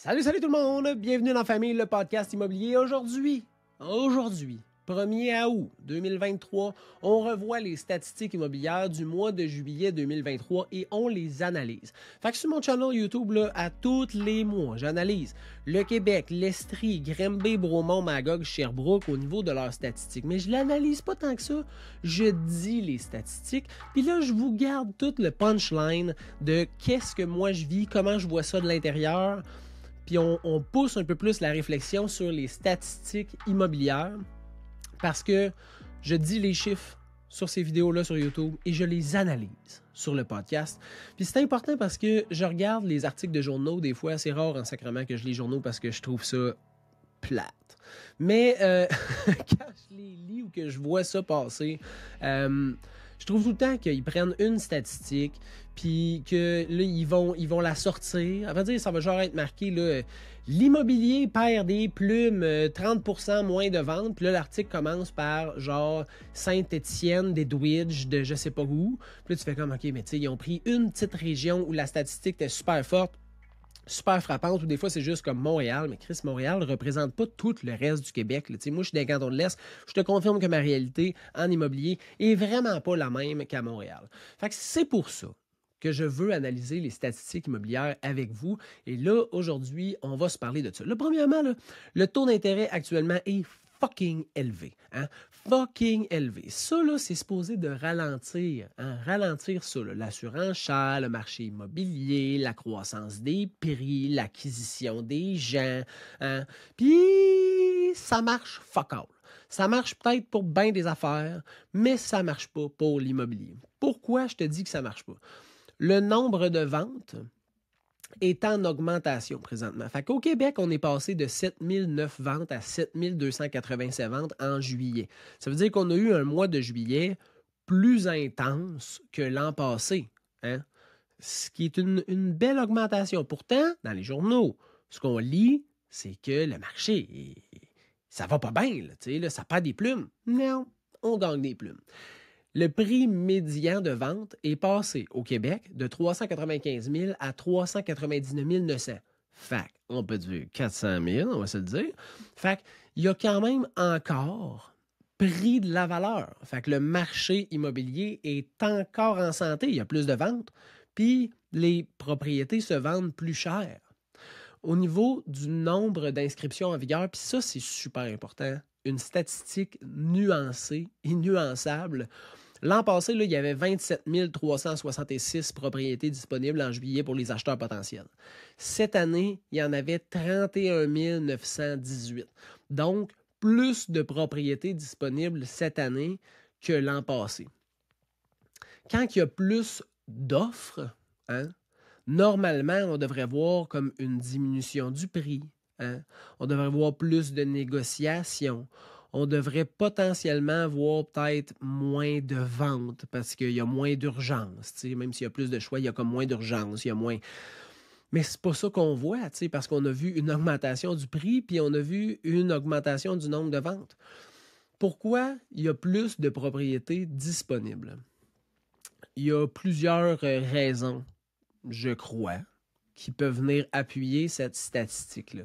Salut tout le monde! Bienvenue dans la famille, le podcast immobilier. Aujourd'hui, 1er août 2023, on revoit les statistiques immobilières du mois de juillet 2023 et on les analyse. Fait que sur mon channel YouTube, là, à tous les mois, j'analyse le Québec, l'Estrie, Granby, Bromont, Magog, Sherbrooke au niveau de leurs statistiques. Mais je l'analyse pas tant que ça, je dis les statistiques. Puis là, je vous garde tout le punchline de qu'est-ce que moi je vis, comment je vois ça de l'intérieur. Puis on pousse un peu plus la réflexion sur les statistiques immobilières parce que je dis les chiffres sur ces vidéos-là sur YouTube et je les analyse sur le podcast. Puis c'est important parce que je regarde les articles de journaux, des fois c'est rare en sacrement que je lis les journaux parce que je trouve ça plate. Mais quand je les lis ou que je vois ça passer, je trouve tout le temps qu'ils prennent une statistique, puis que là, ils vont la sortir. À vrai dire, ça va genre être marqué, là, l'immobilier perd des plumes, 30% moins de ventes. Puis là, l'article commence par genre Saint-Étienne, d'Edwidge, de je sais pas où. Puis là, tu fais comme, OK, mais tu sais, ils ont pris une petite région où la statistique était super forte, super frappante, ou des fois c'est juste comme Montréal, mais Chris, Montréal ne représente pas tout le reste du Québec. Là. Moi, je suis dans le canton de l'Est, je te confirme que ma réalité en immobilier est vraiment pas la même qu'à Montréal. Fait que c'est pour ça que je veux analyser les statistiques immobilières avec vous. Et là, aujourd'hui, on va se parler de ça. Là, premièrement, là, le taux d'intérêt actuellement est fucking élevé. Hein? Fucking élevé. Ça, là, c'est supposé de ralentir. Hein? Ralentir ça, là. L'assurance chère, le marché immobilier, la croissance des prix, l'acquisition des gens. Hein? Puis, ça marche fuck all. Ça marche peut-être pour bien des affaires, mais ça marche pas pour l'immobilier. Pourquoi je te dis que ça marche pas? Le nombre de ventes est en augmentation présentement. Fait qu'au Québec, on est passé de 7009 ventes à 7287 ventes en juillet. Ça veut dire qu'on a eu un mois de juillet plus intense que l'an passé. Hein? Ce qui est une belle augmentation. Pourtant, dans les journaux, ce qu'on lit, c'est que le marché, ça va pas bien. Là, ça perd des plumes. Non, on gagne des plumes. Le prix médian de vente est passé au Québec de 395 000 à 399 900. Fait on peut dire 400 000, on va se le dire. Fait il y a quand même encore pris de la valeur. Fait que le marché immobilier est encore en santé. Il y a plus de ventes, puis les propriétés se vendent plus cher. Au niveau du nombre d'inscriptions en vigueur, puis ça, c'est super important, une statistique nuancée et nuançable. L'an passé, là, il y avait 27 366 propriétés disponibles en juillet pour les acheteurs potentiels. Cette année, il y en avait 31 918. Donc, plus de propriétés disponibles cette année que l'an passé. Quand il y a plus d'offres, hein, normalement, on devrait voir comme une diminution du prix. Hein? On devrait voir plus de négociations. On devrait potentiellement voir peut-être moins de ventes parce qu'il y a moins d'urgence. Même s'il y a plus de choix, il y a comme moins d'urgence, il y a moins... Mais c'est pas ça qu'on voit, parce qu'on a vu une augmentation du prix puis on a vu une augmentation du nombre de ventes. Pourquoi il y a plus de propriétés disponibles? Il y a plusieurs raisons, je crois, qui peuvent venir appuyer cette statistique-là.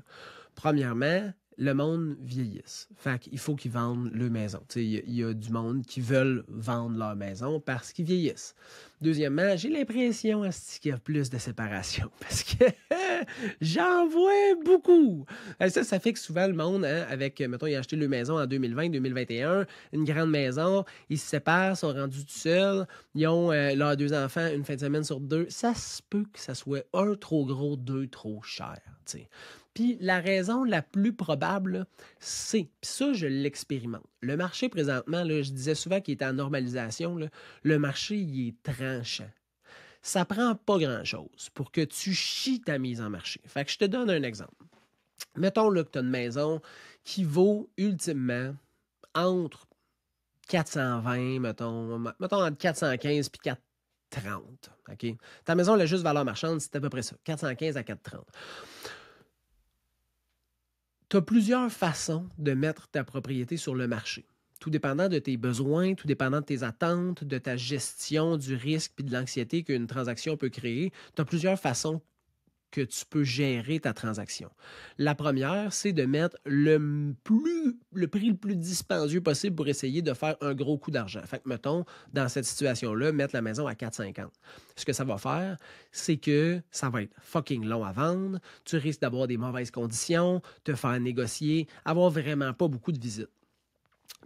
Premièrement, le monde vieillisse. Fait qu'il faut qu'ils vendent leur maison. Il y a du monde qui veulent vendre leur maison parce qu'ils vieillissent. Deuxièmement, j'ai l'impression qu'il y a plus de séparation parce que j'en vois beaucoup. Ça fait que souvent le monde, hein, avec, mettons, ils ont acheté leur maison en 2020, 2021, une grande maison, ils se séparent, sont rendus tout seuls, ils ont leurs 2 enfants une fin de semaine sur 2. Ça se peut que ça soit 1 trop gros, 2 trop cher. T'sais. Puis la raison la plus probable, c'est, puis ça, je l'expérimente. Le marché présentement, là, je disais souvent qu'il était en normalisation, là, le marché, il est tranchant. Ça prend pas grand-chose pour que tu chies ta mise en marché. Fait que je te donne un exemple. Mettons là, que tu as une maison qui vaut ultimement entre 420, mettons entre 415 puis 430. Okay? Ta maison, elle a juste valeur marchande, c'est à peu près ça, 415 à 430. Tu as plusieurs façons de mettre ta propriété sur le marché. Tout dépendant de tes besoins, tout dépendant de tes attentes, de ta gestion du risque et de l'anxiété qu'une transaction peut créer, tu as plusieurs façons que tu peux gérer ta transaction. La première, c'est de mettre le prix le plus dispendieux possible pour essayer de faire un gros coup d'argent. Fait que, mettons, dans cette situation-là, mettre la maison à 4,50. Ce que ça va faire, c'est que ça va être fucking long à vendre, tu risques d'avoir des mauvaises conditions, te faire négocier, avoir vraiment pas beaucoup de visites.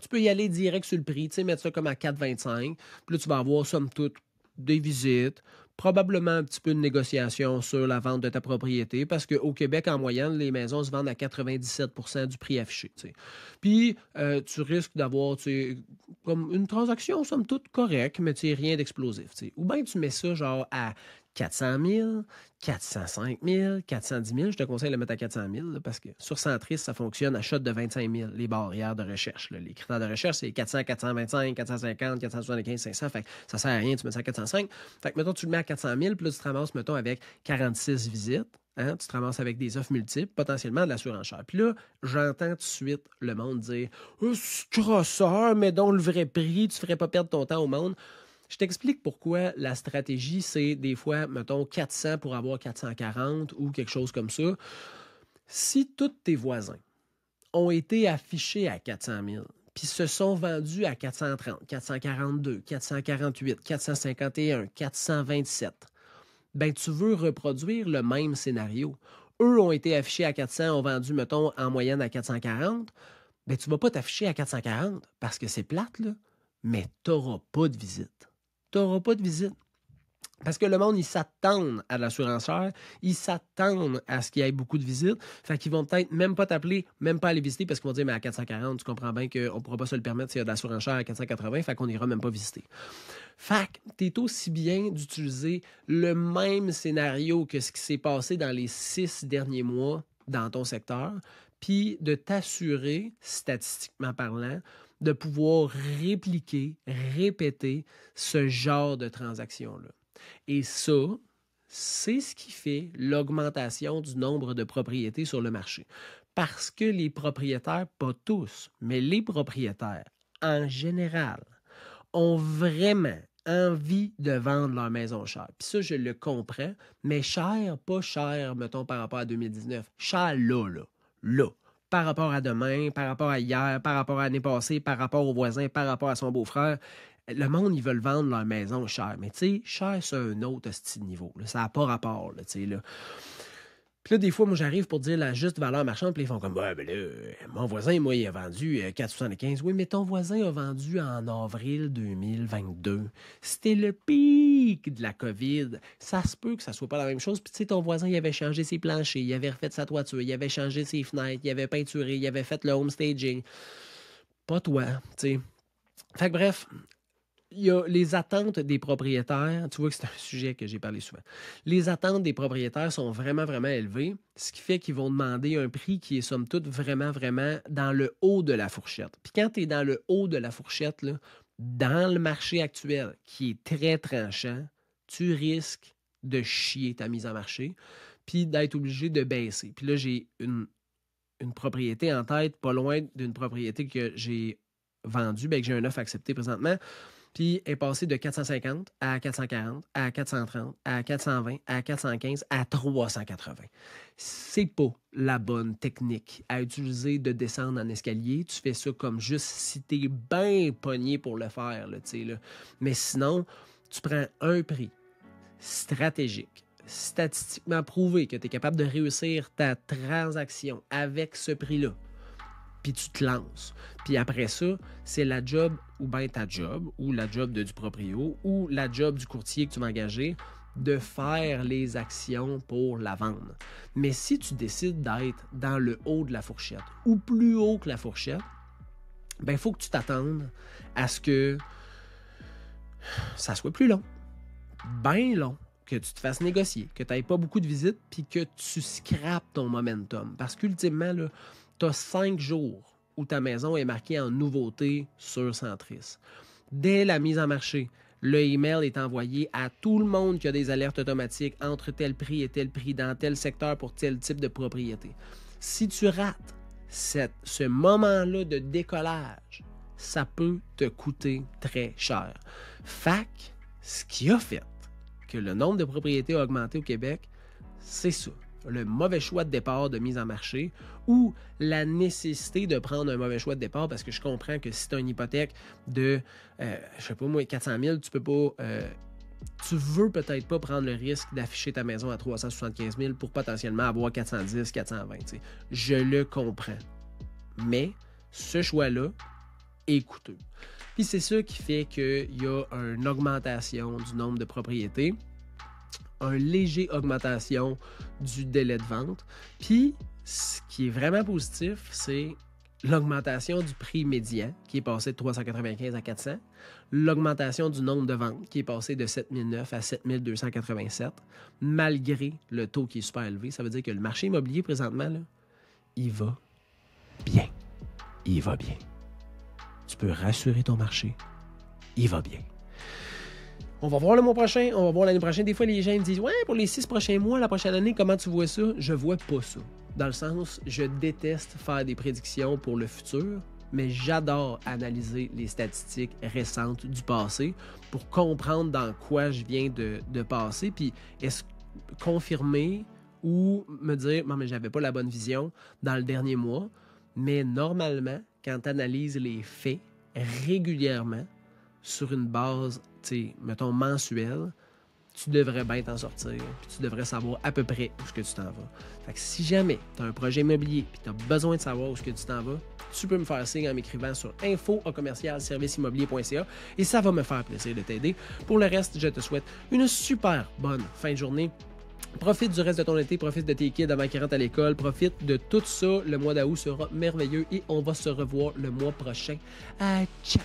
Tu peux y aller direct sur le prix, tu sais, mettre ça comme à 4,25. Puis là, tu vas avoir, somme toute, des visites, probablement un petit peu de négociation sur la vente de ta propriété, parce qu'au Québec, en moyenne, les maisons se vendent à 97% du prix affiché. T'sais. Puis, tu risques d'avoir comme une transaction, somme toute, correcte, mais rien d'explosif. T'sais. Ou bien tu mets ça genre à 400 000, 405 000, 410 000. Je te conseille de le mettre à 400 000 là, parce que sur Centris, ça fonctionne à shot de 25 000, les barrières de recherche. Là. Les critères de recherche, c'est 400, 425, 450, 475, 500. Fait que ça sert à rien, tu mets ça à 405. Fait que, mettons, tu le mets à 400 000, puis là, tu te ramasses, mettons, avec 46 visites. Hein, tu te ramasses avec des offres multiples, potentiellement de la surenchère. Puis là, j'entends tout de suite le monde dire « C'est crosseur, mais donc le vrai prix, tu ne ferais pas perdre ton temps au monde. » Je t'explique pourquoi la stratégie, c'est des fois, mettons, 400 pour avoir 440 ou quelque chose comme ça. Si tous tes voisins ont été affichés à 400 000 puis se sont vendus à 430, 442, 448, 451, 427, ben tu veux reproduire le même scénario. Eux ont été affichés à 400, ont vendu, mettons, en moyenne à 440. Ben tu ne vas pas t'afficher à 440 parce que c'est plate, là, mais tu n'auras pas de visite. Tu n'auras pas de visite. Parce que le monde, ils s'attendent à la surenchère, ils s'attendent à ce qu'il y ait beaucoup de visites. Fait qu'ils vont peut-être même pas t'appeler, même pas aller visiter parce qu'ils vont dire, mais à 440, tu comprends bien qu'on ne pourra pas se le permettre s'il y a de la surenchère à 480, fait qu'on n'ira même pas visiter. Fait que t'es aussi bien d'utiliser le même scénario que ce qui s'est passé dans les 6 derniers mois dans ton secteur, puis de t'assurer, statistiquement parlant, de pouvoir répliquer, répéter ce genre de transaction-là. Et ça, c'est ce qui fait l'augmentation du nombre de propriétés sur le marché. Parce que les propriétaires, pas tous, mais les propriétaires, en général, ont vraiment envie de vendre leur maison chère. Puis ça, je le comprends, mais cher, pas cher, mettons, par rapport à 2019. Cher là. Par rapport à demain, par rapport à hier, par rapport à l'année passée, par rapport au voisin, par rapport à son beau-frère. Le monde, ils veulent vendre leur maison cher. Mais tu sais, cher, c'est un autre style de niveau. Là. Ça n'a pas rapport, tu sais, là. Puis là, des fois, moi, j'arrive pour dire la juste valeur marchande, puis ils font comme, ouais, ben là, mon voisin, moi, il a vendu 4,75. Oui, mais ton voisin a vendu en avril 2022. C'était le pic de la COVID. Ça se peut que ça soit pas la même chose. Puis tu sais, ton voisin, il avait changé ses planchers, il avait refait sa toiture, il avait changé ses fenêtres, il avait peinturé, il avait fait le home staging. Pas toi, tu sais. Fait que bref, il y a les attentes des propriétaires. Tu vois que c'est un sujet que j'ai parlé souvent. Les attentes des propriétaires sont vraiment, vraiment élevées, ce qui fait qu'ils vont demander un prix qui est, somme toute, vraiment, vraiment dans le haut de la fourchette. Puis quand tu es dans le haut de la fourchette, là, dans le marché actuel, qui est très tranchant, tu risques de chier ta mise en marché, puis d'être obligé de baisser. Puis là, j'ai une propriété en tête, pas loin d'une propriété que j'ai vendue, bien que j'ai un offre accepté présentement. Puis est passé de 450 à 440, à 430, à 420, à 415, à 380. C'est pas la bonne technique à utiliser de descendre en escalier. Tu fais ça comme juste si t'es bien pogné pour le faire, là, là. Mais sinon, tu prends un prix stratégique, statistiquement prouvé que tu es capable de réussir ta transaction avec ce prix-là. Puis tu te lances. Puis après ça, c'est la job, ou bien ta job, ou la job du proprio, ou la job du courtier que tu vas engager, de faire les actions pour la vendre. Mais si tu décides d'être dans le haut de la fourchette, ou plus haut que la fourchette, ben il faut que tu t'attendes à ce que ça soit plus long. Bien long. Que tu te fasses négocier, que tu n'aies pas beaucoup de visites, puis que tu scrapes ton momentum. Parce qu'ultimement, là, tu as 5 jours où ta maison est marquée en nouveauté sur Centris. Dès la mise en marché, le email est envoyé à tout le monde qui a des alertes automatiques entre tel prix et tel prix dans tel secteur pour tel type de propriété. Si tu rates ce moment-là de décollage, ça peut te coûter très cher. Fac, ce qui a fait que le nombre de propriétés a augmenté au Québec, c'est ça. le mauvais choix de départ de mise en marché ou la nécessité de prendre un mauvais choix de départ parce que je comprends que si tu as une hypothèque de, je sais pas moi, 400 000, tu peux pas... tu veux peut-être pas prendre le risque d'afficher ta maison à 375 000 pour potentiellement avoir 410, 420. T'sais. Je le comprends. Mais ce choix-là est coûteux. Puis c'est ça qui fait qu'il y a une augmentation du nombre de propriétés, une légère augmentation du délai de vente. Puis ce qui est vraiment positif, c'est l'augmentation du prix médian qui est passé de 395 à 400, l'augmentation du nombre de ventes qui est passé de 7009 à 7287, malgré le taux qui est super élevé. Ça veut dire que le marché immobilier présentement, là, il va bien. Il va bien. Tu peux rassurer ton marché. Il va bien. On va voir le mois prochain, on va voir l'année prochaine. Des fois, les gens me disent « Ouais, pour les 6 prochains mois, la prochaine année, comment tu vois ça? » Je vois pas ça. Dans le sens, je déteste faire des prédictions pour le futur, mais j'adore analyser les statistiques récentes du passé pour comprendre dans quoi je viens de passer, puis est-ce confirmer ou me dire « Non, mais j'avais pas la bonne vision dans le dernier mois. » Mais normalement, quand tu analyses les faits régulièrement sur une base, mettons, mensuelle, tu devrais bien t'en sortir, puis tu devrais savoir à peu près où est-ce que tu t'en vas. Fait que si jamais tu as un projet immobilier et tu as besoin de savoir où est-ce que tu t'en vas, tu peux me faire signe en m'écrivant sur info@serviceimmobilier.ca et ça va me faire plaisir de t'aider. Pour le reste, je te souhaite une super bonne fin de journée. Profite du reste de ton été, profite de tes kids avant qu'ils rentrent à l'école, profite de tout ça. Le mois d'août sera merveilleux et on va se revoir le mois prochain. Ciao!